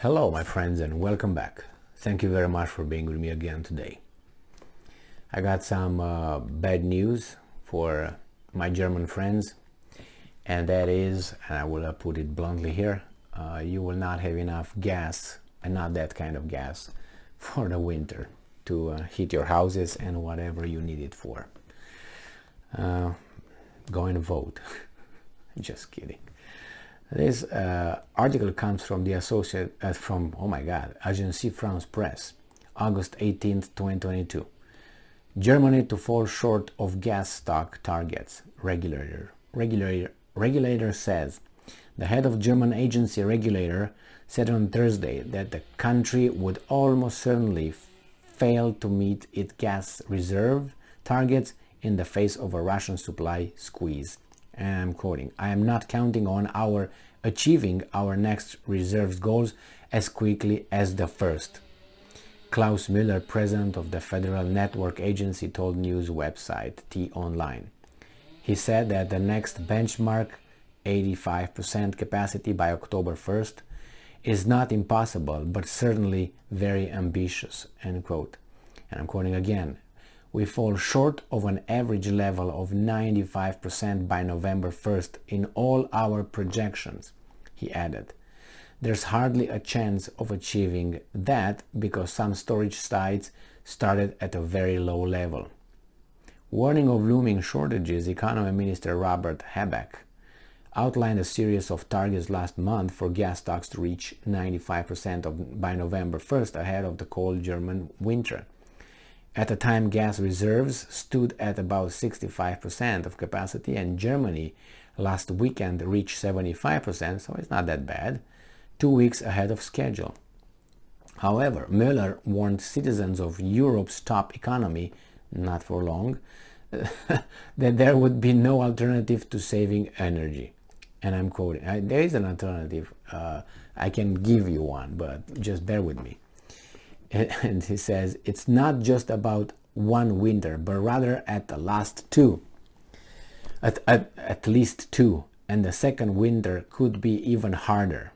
Hello, my friends, and welcome back. Thank you very much for being with me again today. I got some bad news for my German friends, and that is, and I will put it bluntly here, you will not have enough gas, and not that kind of gas, for the winter to heat your houses and whatever you need it for. Go and vote. Just kidding. This article comes from the Agence France Presse, August 18th, 2022. Germany to fall short of gas stock targets. Regulator says. The head of German agency regulator said on Thursday that the country would almost certainly fail to meet its gas reserve targets in the face of a Russian supply squeeze. And I'm quoting, "I am not counting on our achieving our next reserves goals as quickly as the first," Klaus Müller, president of the Federal Network Agency, told news website T-Online. He said that the next benchmark, 85% capacity by October 1st, is not impossible, but certainly very ambitious, end quote. And I'm quoting again, "We fall short of an average level of 95% by November 1st in all our projections," he added. "There's hardly a chance of achieving that because some storage sites started at a very low level." Warning of looming shortages, Economy Minister Robert Habeck outlined a series of targets last month for gas stocks to reach 95% by November 1st ahead of the cold German winter. At the time, gas reserves stood at about 65% of capacity, and Germany last weekend reached 75%, so it's not that bad, 2 weeks ahead of schedule. However, Müller warned citizens of Europe's top economy, not for long, that there would be no alternative to saving energy. And I'm quoting, there is an alternative, I can give you one, but just bear with me. And he says, "It's not just about one winter, but rather at the last two. At least two. And the second winter could be even harder."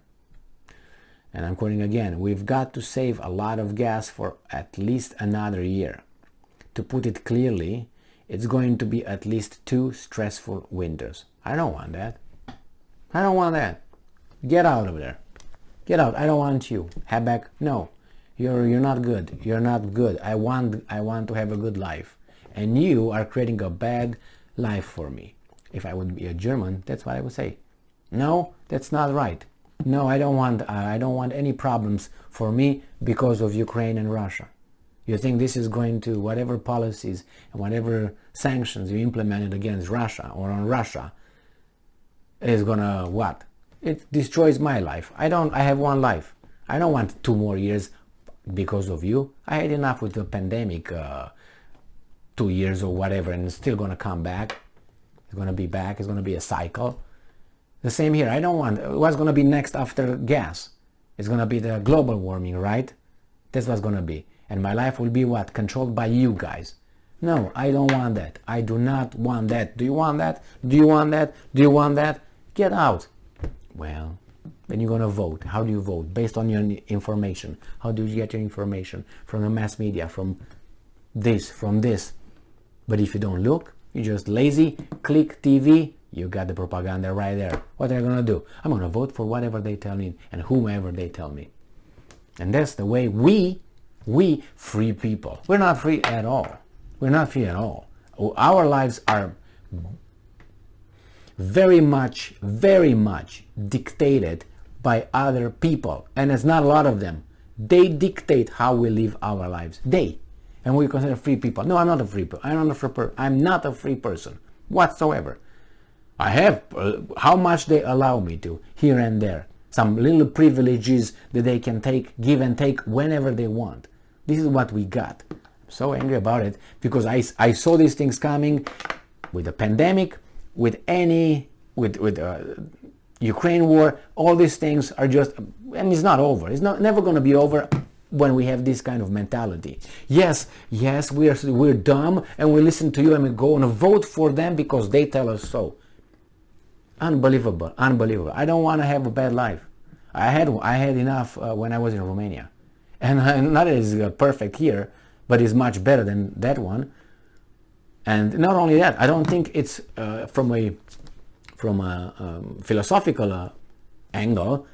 And I'm quoting again, "We've got to save a lot of gas for at least another year. To put it clearly, it's going to be at least two stressful winters." I don't want that. I don't want that. Get out of there. Get out. I don't want you. Habeck, no. You're not good. You're not good. I want to have a good life, and you are creating a bad life for me. If I would be a German, that's what I would say. No, that's not right. No, I don't want any problems for me because of Ukraine and Russia. You think this is going to, whatever policies and whatever sanctions you implemented against Russia or on Russia is gonna what? It destroys my life. I have one life. I don't want 2 more years because of you. I had enough with the pandemic, 2 years or whatever, and it's still going to come back. It's going to be back. It's going to be a cycle. The same here. I don't want, what's going to be next after gas? It's going to be the global warming, right? That's what's going to be. And my life will be what? Controlled by you guys. No, I don't want that. I do not want that. Do you want that? Do you want that? Do you want that? Get out. Well, then you're going to vote. How do you vote? Based on your information. How do you get your information? From the mass media, from this. But if you don't look, you're just lazy, click TV, you got the propaganda right there. What are you going to do? I'm going to vote for whatever they tell me and whomever they tell me. And that's the way we free people. We're not free at all. We're not free at all. Our lives are very much dictated by other people, and it's not a lot of them. They dictate how we live our lives. And we consider free people. No, I'm not a free person. I'm not a free person whatsoever. I have how much they allow me to here and there. Some little privileges that they can give and take whenever they want. This is what we got. I'm so angry about it because I saw these things coming with the pandemic, with Ukraine war. All these things are just, and it's not over. It's never going to be over when we have this kind of mentality. Yes, we're dumb and we listen to you and we go and vote for them because they tell us so. Unbelievable. I don't want to have a bad life. I had enough when I was in Romania, and not as perfect here, but it's much better than that one. And not only that, I don't think it's from a philosophical angle.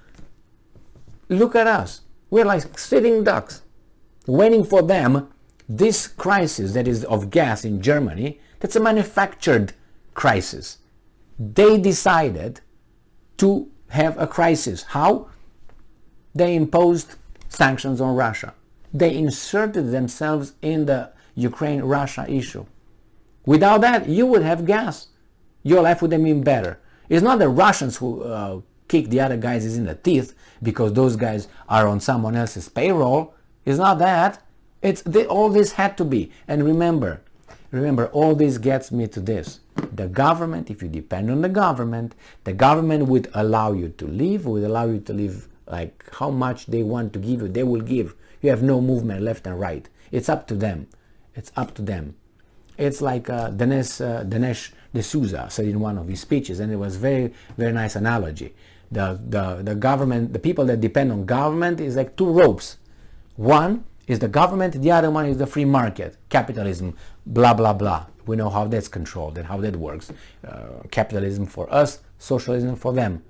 Look at us. We're like sitting ducks, waiting for them. This crisis that is of gas in Germany, that's a manufactured crisis. They decided to have a crisis. How? They imposed sanctions on Russia. They inserted themselves in the Ukraine-Russia issue. Without that, you would have gas. Your life would have been better. It's not the Russians who kick the other guys in the teeth because those guys are on someone else's payroll. It's not that. All this had to be. And remember, all this gets me to this. The government, if you depend on the government would allow you to live, like how much they want to give you, they will give. You have no movement left and right. It's up to them. It's up to them. It's like Dinesh D'Souza said in one of his speeches, and it was very, very nice analogy. The government, the people that depend on government is like two ropes. One is the government, the other one is the free market, capitalism, blah, blah, blah. We know how that's controlled and how that works. Capitalism for us, socialism for them.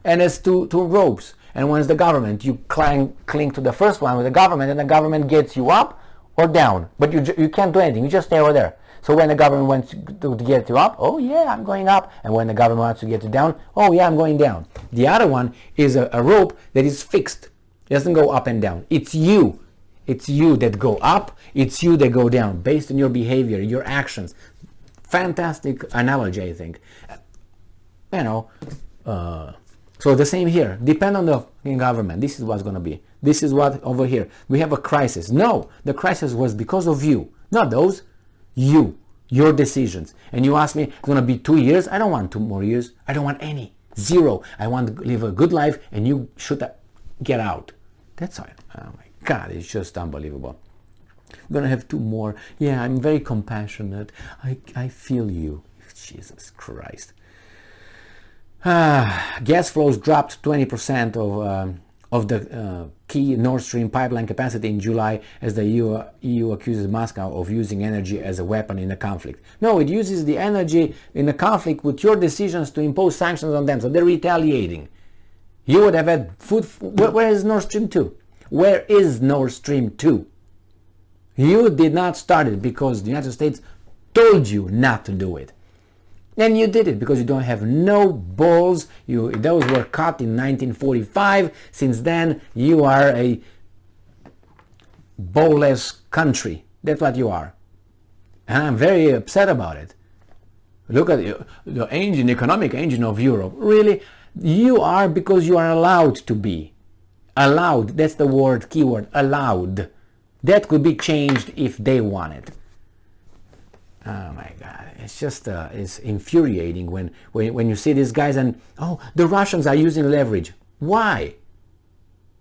And it's two ropes. And once the government, you cling to the first one with the government, and the government gets you up or down. But you can't do anything. You just stay over there. So when the government wants to get you up, oh yeah, I'm going up. And when the government wants to get you down, oh yeah, I'm going down. The other one is a rope that is fixed. It doesn't go up and down. It's you. It's you that go up. It's you that go down based on your behavior, your actions. Fantastic analogy, I think. So the same here. Depend on the government. This is what's going to be. This is what over here. We have a crisis. No, the crisis was because of you. Not those. You. Your decisions. And you ask me, it's going to be 2 years. I don't want 2 more years. I don't want any. 0. I want to live a good life, and you should get out. That's all. Oh my God, it's just unbelievable. We're going to have 2 more. Yeah, I'm very compassionate. I feel you. Jesus Christ. Gas flows dropped 20% of the key Nord Stream pipeline capacity in July as the EU accuses Moscow of using energy as a weapon in the conflict. No, it uses the energy in the conflict with your decisions to impose sanctions on them, so they're retaliating. You would have had food. Where is Nord Stream 2? Where is Nord Stream 2? You did not start it because the United States told you not to do it. And you did it because you don't have no balls. Those were cut in 1945. Since then, you are a ballless country. That's what you are. And I'm very upset about it. Look at the engine, economic engine of Europe. Really? You are because you are allowed to be. Allowed. That's the word, keyword, allowed. That could be changed if they want it. Oh my God, it's just it's infuriating when you see these guys and, oh, the Russians are using leverage. Why?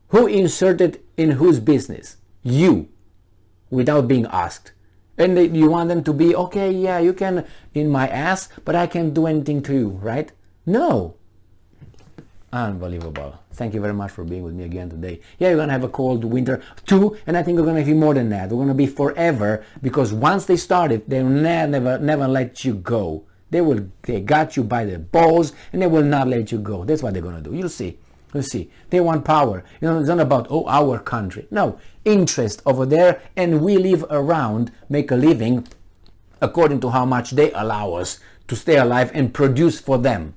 Who inserted in whose business? You, without being asked. And you want them to be, okay, yeah, you can in my ass, but I can't do anything to you, right? No. Unbelievable. Thank you very much for being with me again today. Yeah, you're going to have a cold winter too, and I think we're going to be more than that. We're going to be forever, because once they started, they'll never let you go. They got you by the balls, and they will not let you go. That's what they're going to do. You'll see. You'll see. They want power. It's not about, oh, our country. No, interest over there, and we live around, make a living according to how much they allow us to stay alive and produce for them.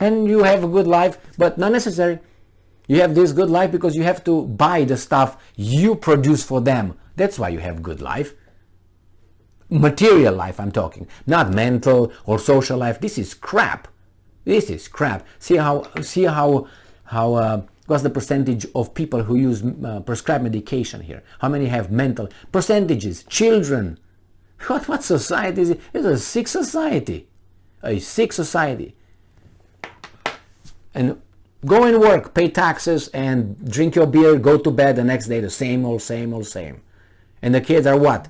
And you have a good life, but not necessary. You have this good life because you have to buy the stuff you produce for them. That's why you have good life. Material life, I'm talking. Not mental or social life. This is crap. This is crap. See how what's the percentage of people who use prescribed medication here? How many have mental percentages? Children. What society is it? It's a sick society. A sick society. And go and work, pay taxes, and drink your beer, go to bed the next day, the same old, same old, same. And the kids are what?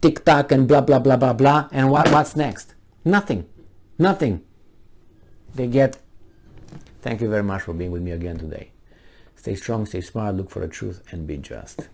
TikTok and blah, blah, blah, blah, blah. And what's next? Nothing. Nothing. They get Thank you very much for being with me again today. Stay strong, stay smart, look for the truth, and be just.